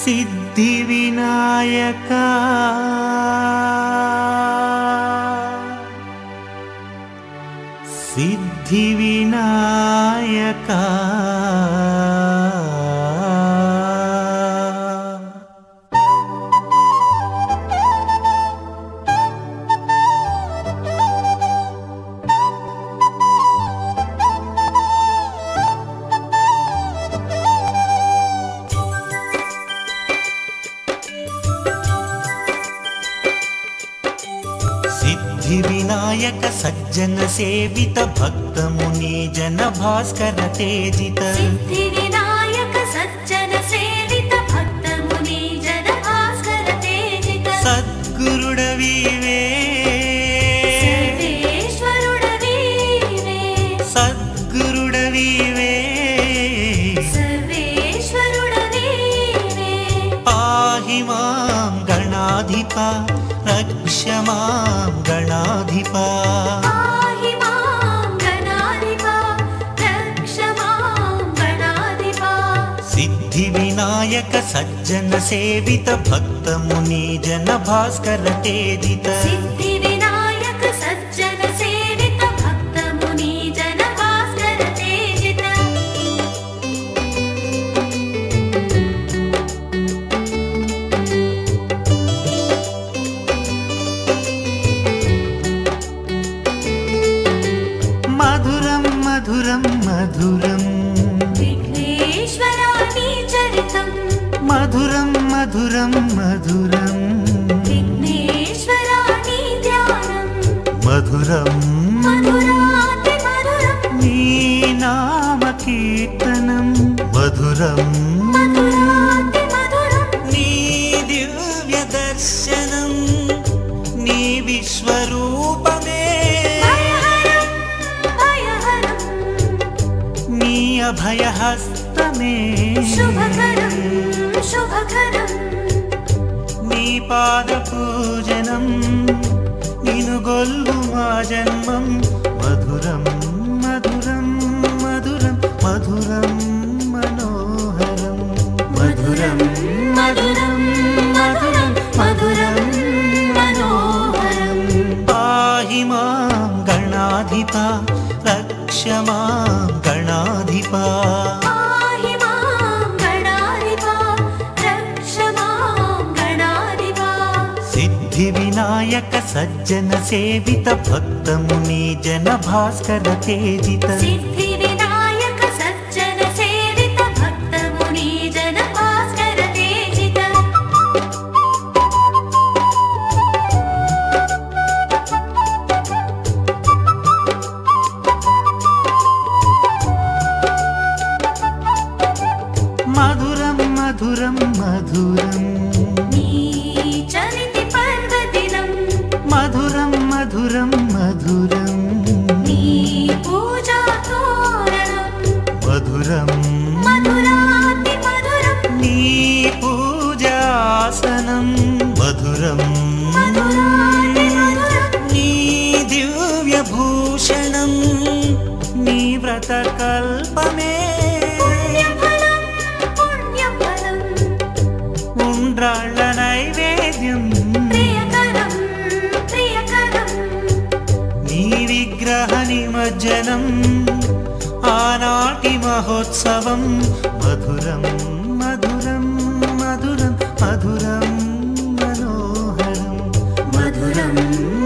सिद्धि विनायका सिद्धि विनायका सिद्धि विनायक सज्जन सेवित भक्त मुनि जन भास्कर तेजित सिद्धि विनायक सज्जन सेवित भक्त मुनि जन भास्कर तेजित सद्गुरुडवीवे सर्वेश्वरुडवीवे सद्गुरुडवीवे सर्वेश्वरुडवीवे पाहि मां गणाधिपा रक्ष मां गणाधिपा पाहि मां गणाधिपा रक्ष मां गणाधिपा सिद्धि विनायक सज्जन सेवित भक्त मुनि जन भास्कर तेजित सिद्धि विनायक सज्जन सेवित भक्त मुनि जन भास्कर तेजित मधुरं मधुरं मधुरं विघ्नेश्वराणि चरितं मधुरं मधुरं मधुरं विघ्नेश्वराणि ध्यानं मधुरं मधुरातिमधुरं नी नाम कीर्तनं मधुरं मधुरातिमधुरं नी दिव्य दर्शनं नी विश्वरूपमे भयहरं नी अभयहस्तमे शुभकरं शुभकरं నీ పాద పూజనం నిను గొల్వు మా జన్మం మధురం మధురం మధురం మధురం మనోహరం మధురం మధురం మధురం మధురం మనోహరం పాహి మాం గణాధిపా రక్ష మాం గణాధిపా पाहि मां गणाधिपा रक्ष मां गणाधिपा सिद्धि विनायक सज्जन सेवित भक्त मुनि जन भास्कर तेजित सिद्धि विनायक सज्जन सेवित भक्त मुनि जन भास्कर तेजित मधुरं मधुरं मधुरं नीचरिति पर्वदिनं मधुरं मधुरं मधुरं नी पूजा तोरणं मधुरं मधुरातिमधुरं नी पूजासनं मधुरं मधुरातिमधुरं नी दिव्यभूषणं नी व्रतकल्पमे पुण्यफलं पुण्यफलं उण्ड्राळ नैवेद्यं प्रियकरं प्रियकरं నీ విగ్రహ నిమజ్జనం ఆనాటి మహోత్సవం మధురం మధురం మధురం మధురం మనోహరం मधुरं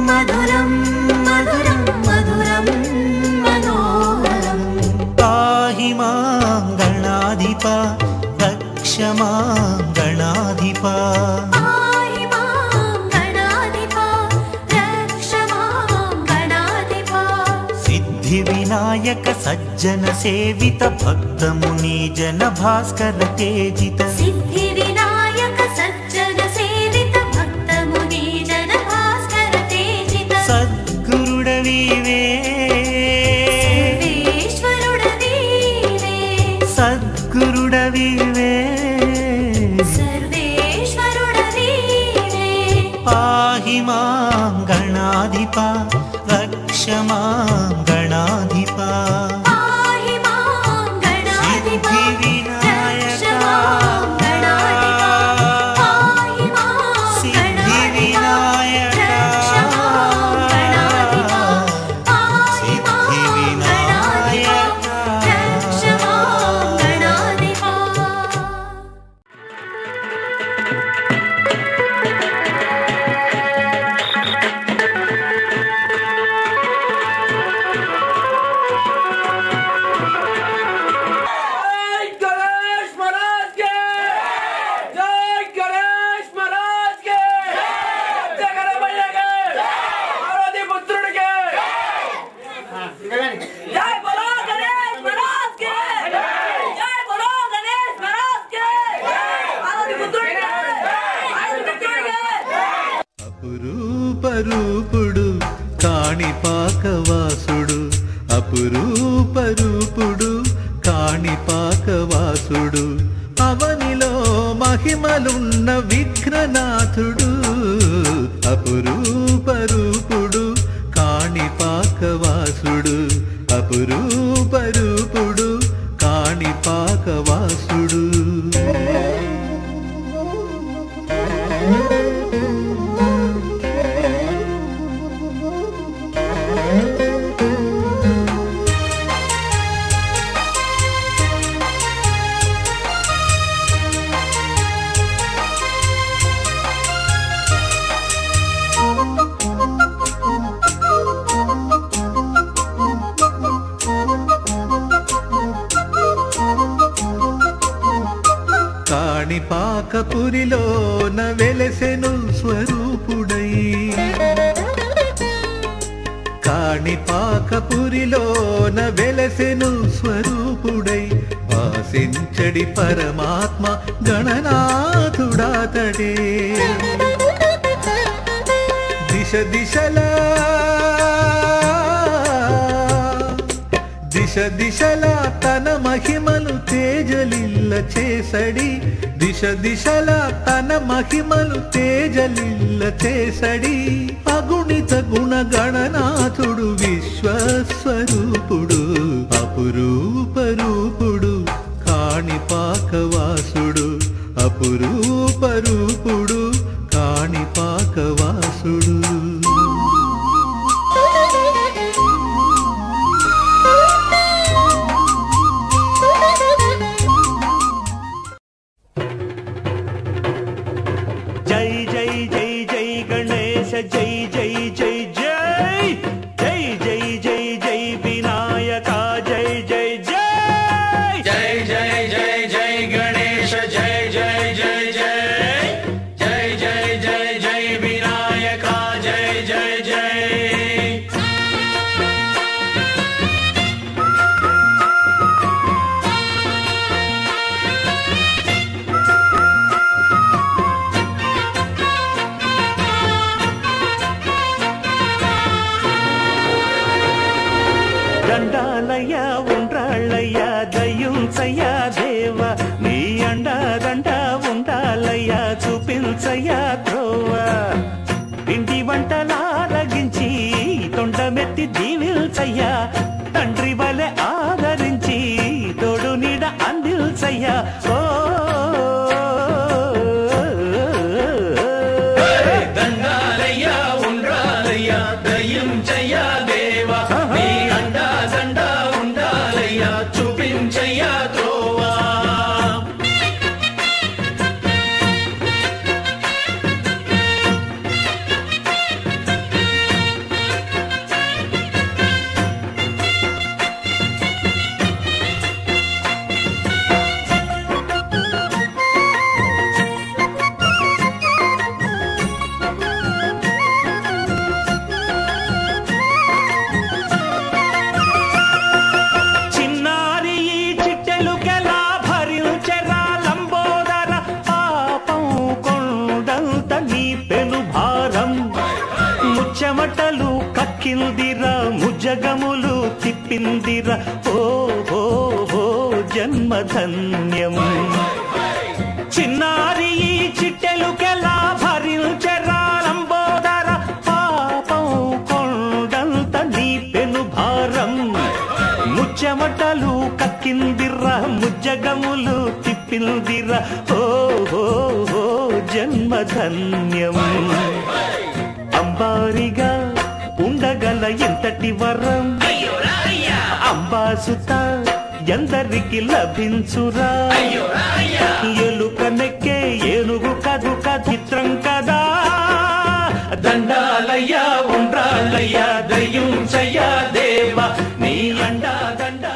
मधुरं मधुरं मधुरं मनोहरं పాహి మాం గణాధిపా రక్ష మాం గణాధిపా पाहि मां गणाधिपा रक्ष मां गणाधिपा सिद्धि विनायक सज्जन सेवित भक्त मुनि जन भास्कर तेजित सिद्धि विनायक सज्जन सेवित भक्त मुनि जन भास्कर तेजित सद्गुरुडवीवे सर्वेश्वरुडवीवे सद्गुरुडवीवे सर्वेश्वरुडवीवे पाहि मां गणाधिपा रक्ष मां गणाधिपा पाहि मां गणाधिपा सिद्धि विनायका रक्ष मां गणाधिपा రూపుడు కాణిపాకవాసుడు అపురూప రూపుడు కాణిపాకవాసుడు అవనిలో మహిమలున్న విఘ్ననాథుడు అపురూప రూపుడు కాణిపాకవాసుడు అపురూప రూపుడు కాణిపాకవాసుడు కాణిపాకపురిలోన వెలసెను స్వరూపుడై కాణిపాకపురిలోన వెలసెను స్వరూపుడై వాసించడి పరమాత్మ గణనాథుడాతడే దిశ దిశలా తన మహిమలు తేజలిల్ల చేసడి దిశలా తన మహిమలు తేజలిల్ల చేసడి అగుణిత గుణ గణనాథుడు విశ్వస్వరూపుడు అపురూప రూపుడు కాణిపాకవాసుడు అపురూప రూపుడు కాణిపాకవాసుడు దండాలయ్యా ఉండ్రాళ్ళయ్యా దయ్యుంచయ్యా దేవ నీ అండాదండ ఉండాలయ్యా చూపించయ్యా త్రోవ పిండి వంటలారగించి తొండమెత్తి దీవిల్చయ్యా తండ్రి వలె ఆదరించి తోడు నీడ అందిల్చయ్యా ఓ దండాలయ్యా ఉండ్రాలయ్యా దయ్యుంచయ్యా దేవ నీ అండాదండ ఉండాలయ్యా చూపించయ్యా త్రోవా చెమటలు కక్కిందిరా ముజగములు తిప్పిందిరా ఓ ఓ ఓ జన్మధన్యం చిన్నారి ఈ చిట్టెలుకెలా భరించెరా లంబోదర పాపం కొండంత నీ పెను భారం ముచ్చెమటలు కక్కిందిరా ముజ్జగములు తిప్పిందిరా ఓ ఓ ఓ జన్మధన్యం అంబారిగా ఉండగల ఎంతటి వరం అంబాసుత ఎందరికి లభించురా ఎలుక నెక్కే ఏనుగు కదు చిత్రం కదా దండాలయ్యా ఉండ్రాలయ్యా దయ్యుంచయ్యా దేవ నీ అండా దండా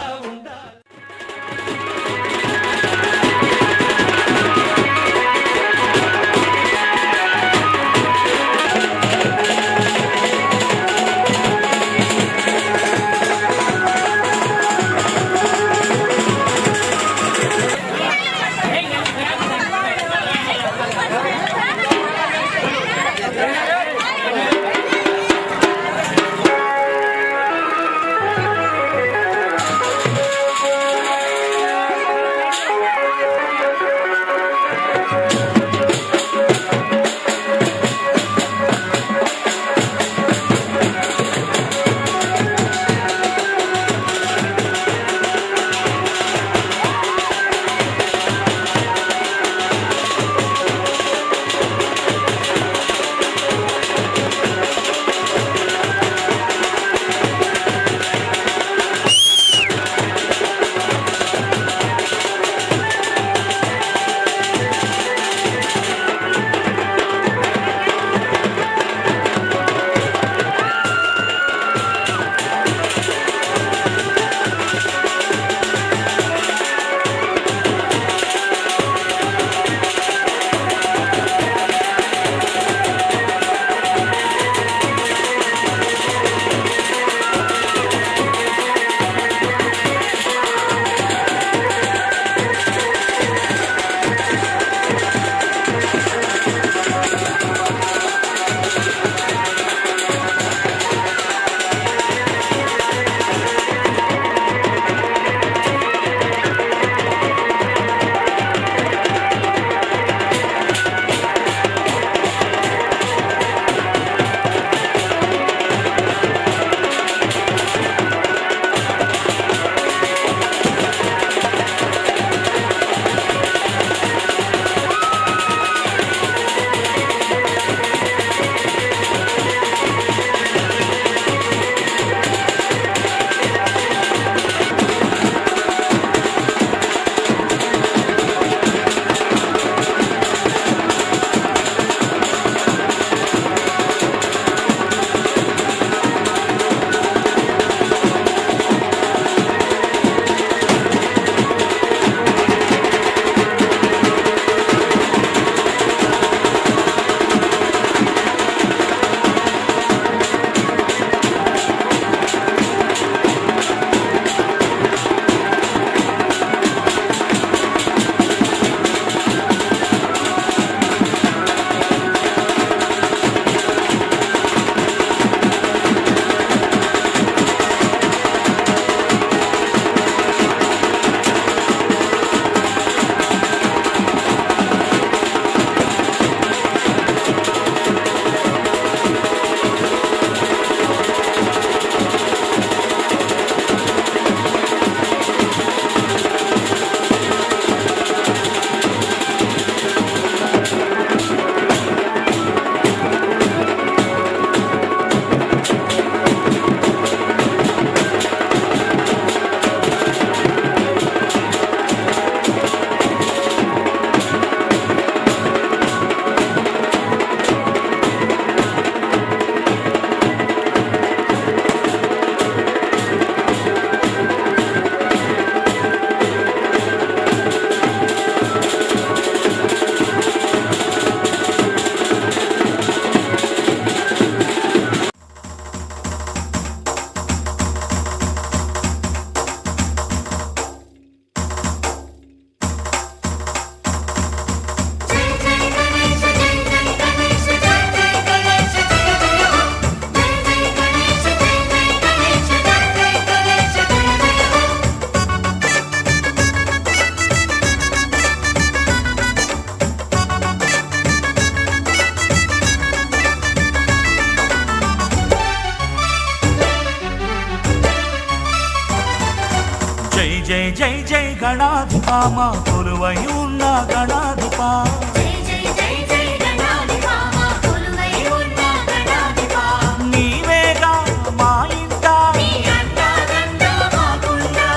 జై గణాధిపా మా కొలువై ఉన్న గణాధిపా జై జై జై జై గణాధిపా మా కొలువై ఉన్న గణాధిపా నీవేగా మా ఇంట నీ అండదండ మాకుండా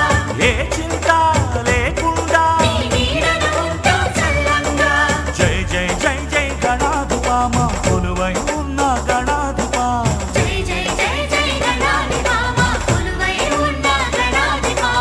ఏ చింత లేకుండా నీ నీడన ఉంటాం చల్లంగా జై జై జై జై గణాధిపా మా కొలువై ఉన్న గణాధిపా జై జై జై జై గణాధిపా మా కొలువై ఉన్న గణాధిపా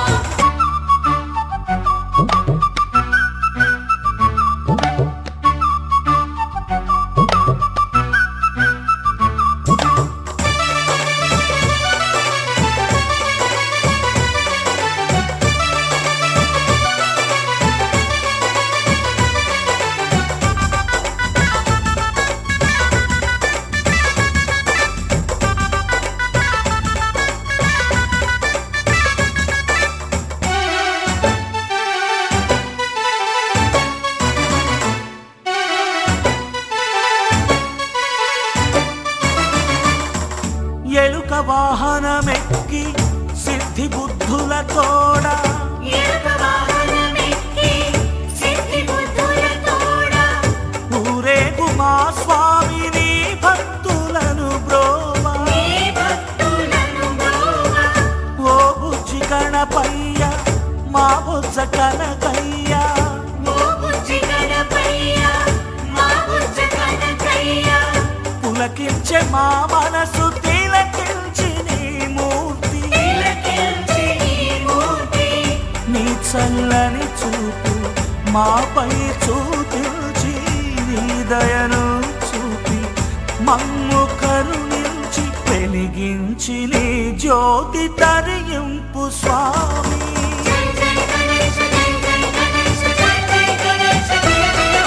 ఎలుక వాహనమెక్కి సిద్ధి బుద్ధుల తోడ ఎరుక వాహనమెక్కి సిద్ధి బుద్ధుల తోడ ఊరేగు మా స్వామిని భక్తులను బ్రోవా నీ భక్తులను బ్రోవ ఓ బుజ్జి గణపయ్య మా బుజ్జ కనకయ్య ఓ బుజ్జి గణపయ్య మా బుజ్జ కనకయ్య పులకించే మా మనసు తిలకించి నీ మూర్తి తిలకించి నీ మూర్తి నీ చల్లని చూపు మాపై చూపించి నీ దయను చూపి మమ్ము కరుణించి వెలిగించి నీ జ్యోతి తరింపు స్వామి జై జై గణేశ జై జై గణేశ జై జై గణేశ జయ జయ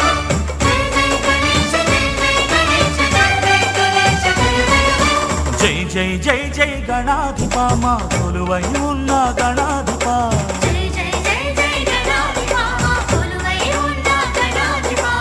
జై జై గణేశ జై జై గణేశ జై జై గణేశ జయ జయ జై జై జై జై గణాధిపా మా కొలువై ఉన్న గణాధిపా జై జై జై జై గణాధిపా మా కొలువై ఉన్న గణాధిపా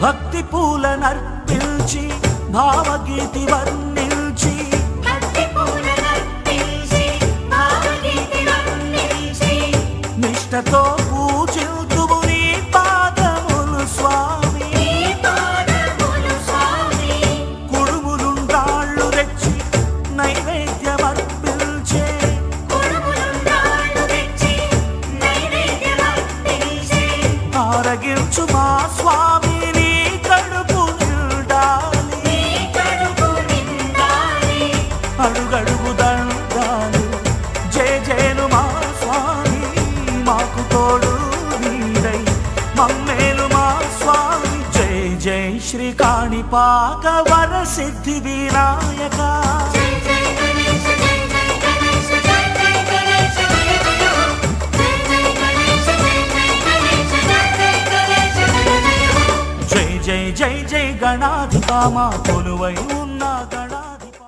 భక్తి పూలనర్పించి భావగీతి వర్ణించి భక్తి పూలనర్పించి భావగీతి వర్ణించి నిష్టతో పూజిల్తుము నీ పాదములు స్వామి నీ పాదములు స్వామి కుడుములుండాళ్ళు రెచ్చి నైవేద్యమర్పించే కొడుములుండాళ్ళు తెచ్చి నైవేద్యమర్పించి ఆరగించు మా స్వామి నీ కడుపు నిండాలి నీ కడుపు నిండాలి అడుగడుగు దండాలు జయ జయలు మా స్వామి మాకు తోడు నీడై మమ్మేలు మా స్వామి జయ జయ శ్రీ కాణిపాక వర సిద్ధి వినాయక జై జై గణేశ జై జై గణేశ జై జై గణేశ జయ జయ జై జై గణేశ జై జై గణేశ జై జై గణేశ జయ జయ జై జై జై జై గణాధిపా మా కొలువై ఉన్న గణాధిపా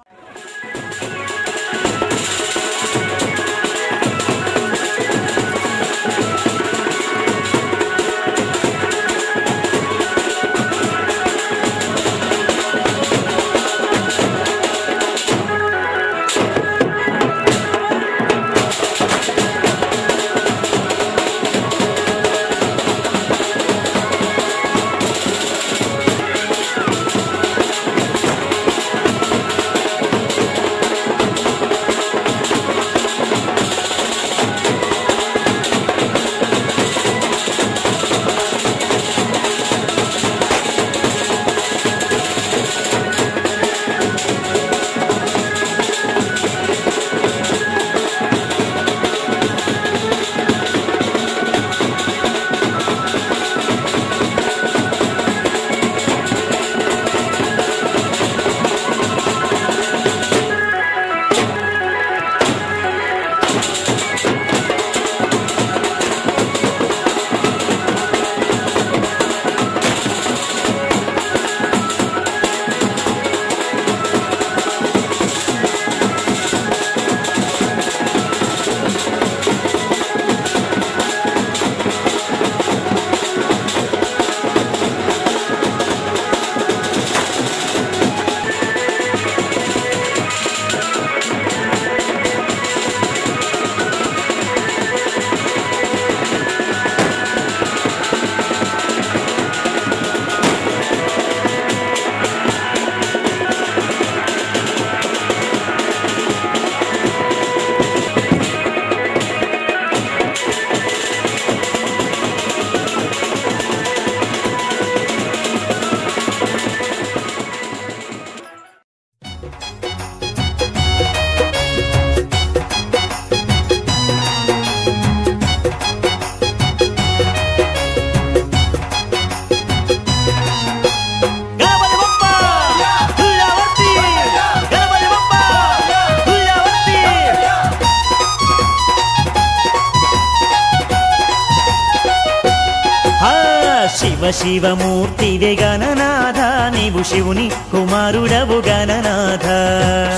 శివ శివమూర్తివే గణనాథ నీవు శివుని కుమారుడవు గణనాథ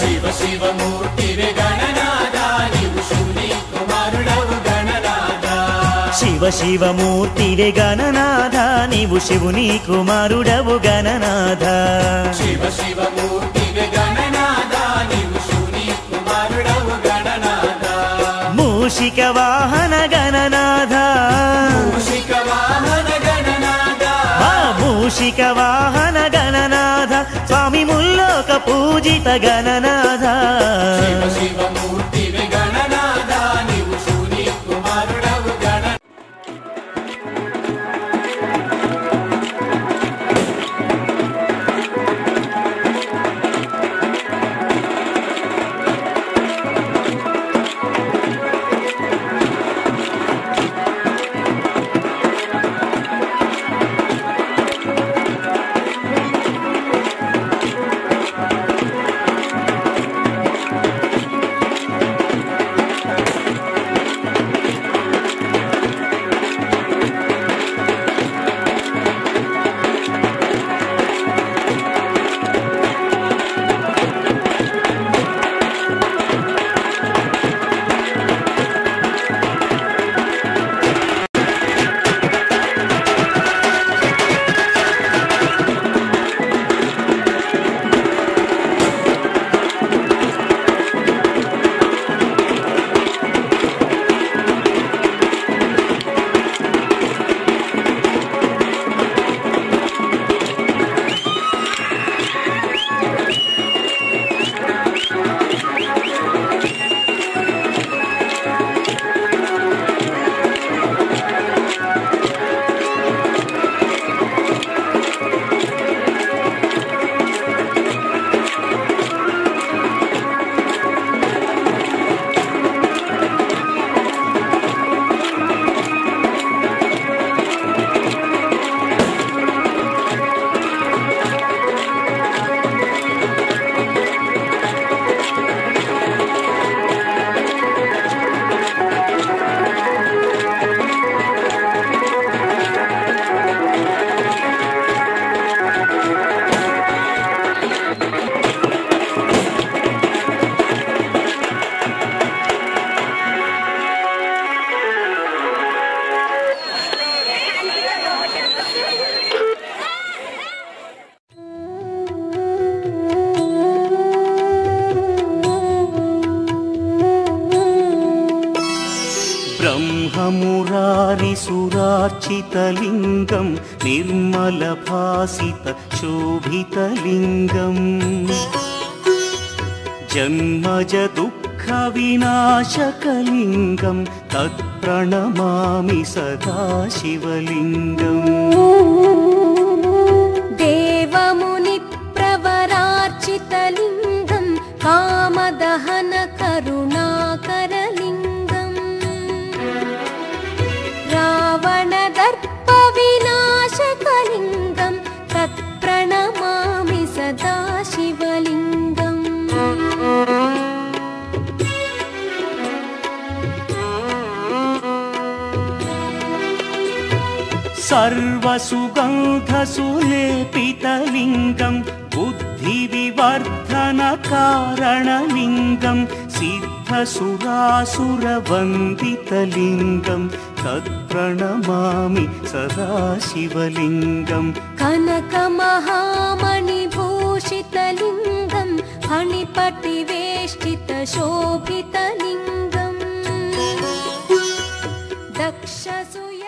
శివ శివమూర్తివే గణనాథ నీవు శివుని కుమారుడవు గణనాథ శివ శివమూర్తివే గణనాథ నీవు శివుని కుమారుడవు గణనాథ శివ శివమూర్తివే గణనాథ నీవు శివుని కుమారుడవు గణనాథ మూషిక వాహన గణనాథ మూషిక వాహన గణనాథ మూషిక వాహన గణనాథ స్వామి ముల్లోక పూజిత గణనాథ శివ శివమూర్తివే గణనాథ నీవు శివుని కుమారుడవు గణ ब्रह्ममुरारिसुरार्चितलिङ्गं निर्मलभासित शोभितलिङ्गम् जन्मज दुःखविनाशकलिङ्गं तत्प्रणमामि सदा शिवलिङ्गम् देवमुनिप्रवरार्चितलिङ्गं कामदहन करुणाकरलिङ्गम् रावणदर्पविनाशकलिङ्गं तत्प्रणमामि सदा शिवलिङ्गम् सर्वसुगन्धसुलेपितलिङ्गं बुद्धिविवर्धनकारणलिङ्गं सिद्धसुरासुरवन्दितलिङ्गं तत्प्रणमामि सदा शिवलिङ्गम् कनकमहामणिभूषितलिङ्गं फणिपटिवेष्टितशोभितलिङ्गम् दक्षसुय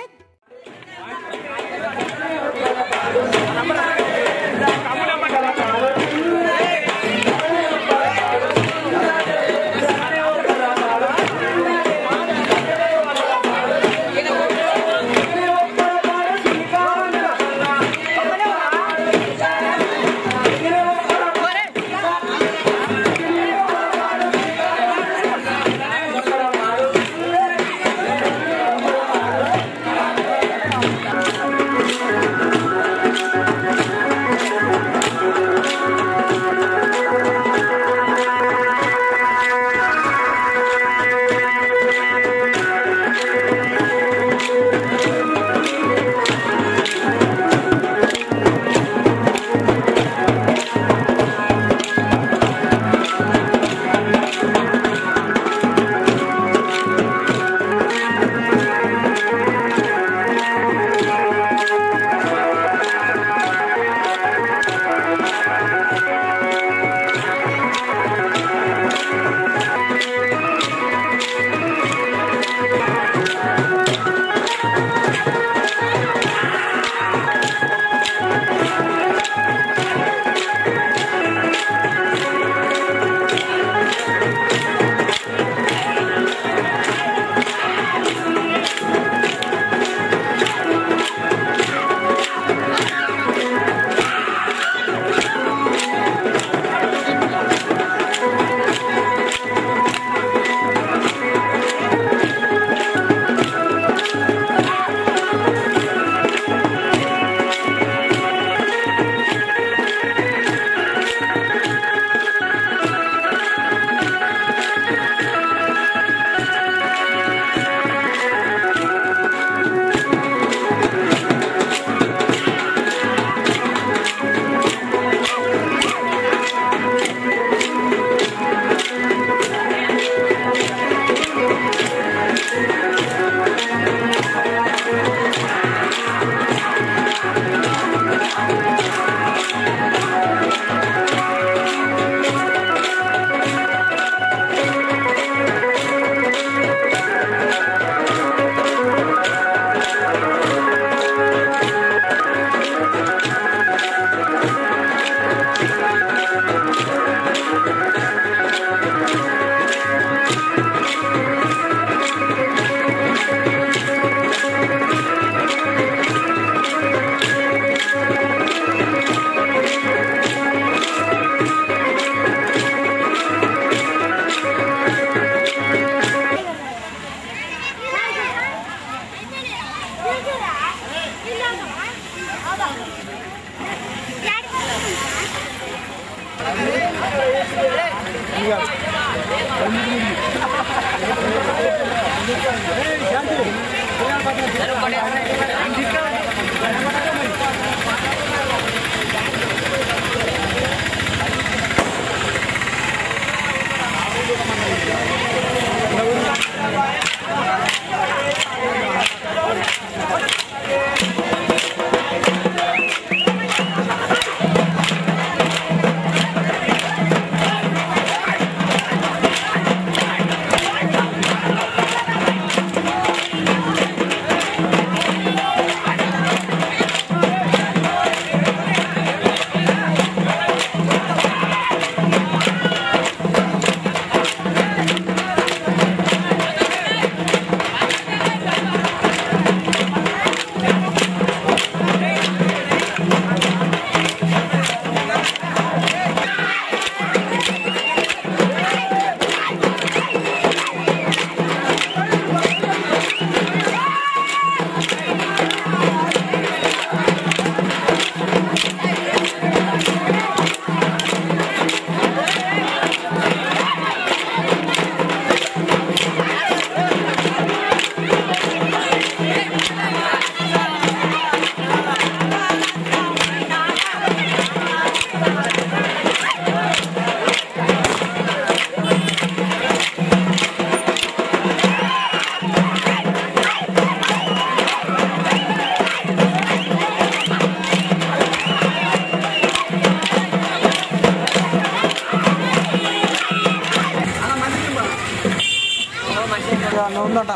ఉందట.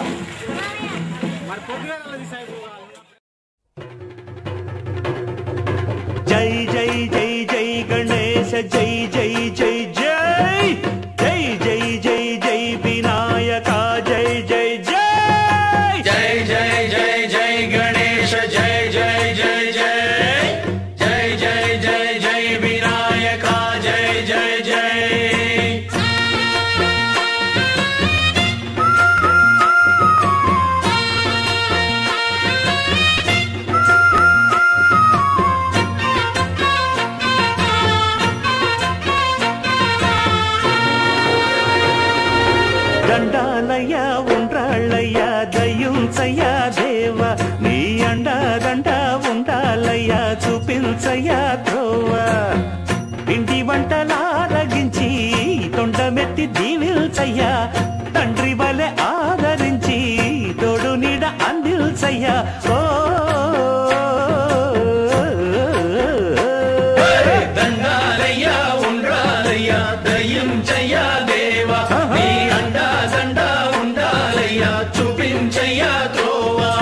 జై జై జై జై గణేశ జై జై జై జై జై జై జై జై వినాయక జై జై జై జై జై జై జై గణేశ జై జై జై జై జై జై జై జై వినాయక జై జై జై దండాలయ్య ఉండ్రాళ్ళయ్య దయ్యుంచయ్య దేవ నీ అండదండ ఉండాలయ్య చూపించయ్య త్రోవ ఇంటి వంటలారగించి తొండమెత్తి దీవిల్చయ్య తండ్రి వలె ఆదరించి తోడు నీడ అందిల్చయ్య ఓ దండాలయ్య ఉండ్రాలయ్య దయ్యుంచయ్య దేవ నీ అండా దండ ఉండాలయ్య చూపించయ్య త్రోవా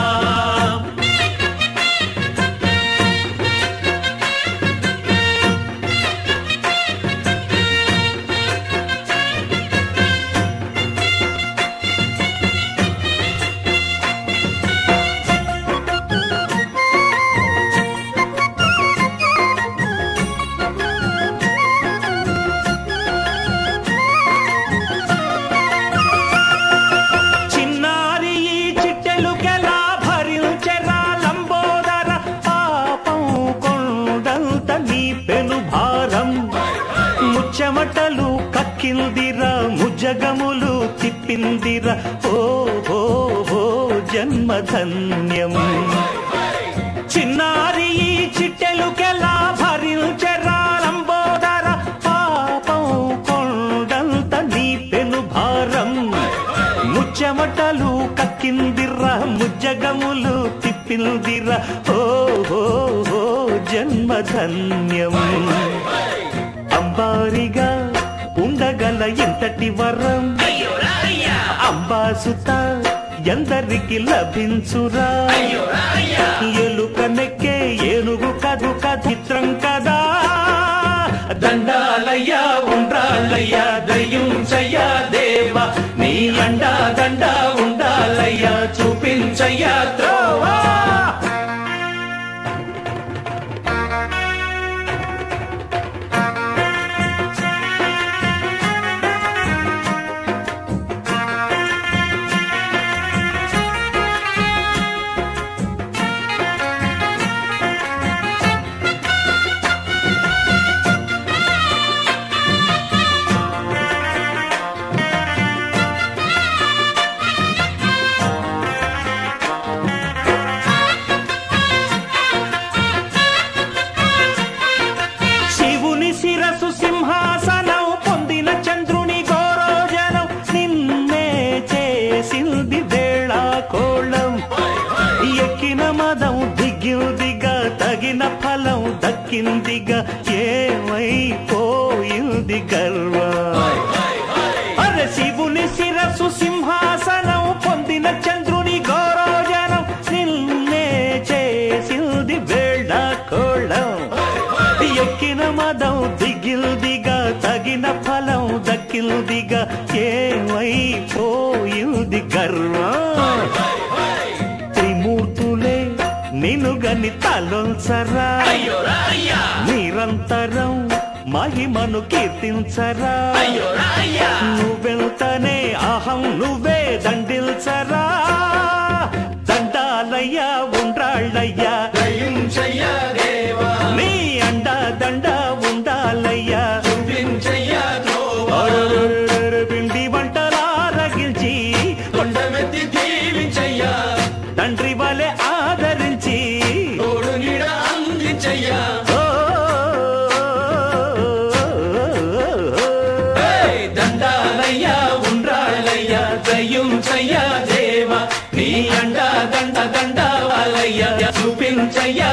చిన్నారి ఈ చిట్టెలుకెలా భరించెరా లంబోదర పాపం కొండంత నీ పెను భారం ముచ్చమటలు కక్కిందిరా ముజగములు తిప్పిందిరా ఓ ఓ ఓ జన్మధన్యం చిన్నారి ఈ చిట్టెలుకెలా భరించెరా లంబోదర పాపం కొండంత నీ పెను భారం ముచ్చమటలు కక్కిందిరా ముజ్జగములు తిప్పిందిరా ఓ ఓ ఓ జన్మధన్యం అంబారిగా ఉండగల ఇంతటి వరం అంబాసుత ఎందరికి లభించురా ఎలుక నెక్కే ఏనుగు కదు కథిత్రం కదా దండాలయ్య ఉండ్రాలయ్య దయ్యుంచయ్య దేవ నీ అండా దండ ఉండాలయ్య చూపించయ్య త్రోవా తగిన ఫలం దక్కిందిగా ఏమైపోయింది గర్వం అరే శివుని శిరసు సింహాసనం పొందిన చంద్రుని గౌరవజనం నిన్నే చేసింది వేళ కోళం ఎక్కిన మదం దిగిల్దిగా తగిన ఫలం దక్కిల్దిగా ఏమైపోయింది గర్వం త్రిమూర్తులే నినుగని తలొల్సరా నిరంతరం మహిమను కీర్తించరా నువ్వెంతనే అహం నువ్వే దండిల్చరా దండాలయ్యా ఉండ్రాళ్ళయ్యా నీ అండ దండ ఉండాలయ్యా పిండి వంటలారగించి కొండమెత్తి దీవించయ్యా తండ్రి వలె ఆదరించి తోడు నీడ అందించయ్యా దండాలయ్యా ఉండ్రాళ్ళయ్యా దయ్యుంచయ్యా దేవా నీ అండ దండ దండ వాళ్ళయ్యా చూపించయ్యా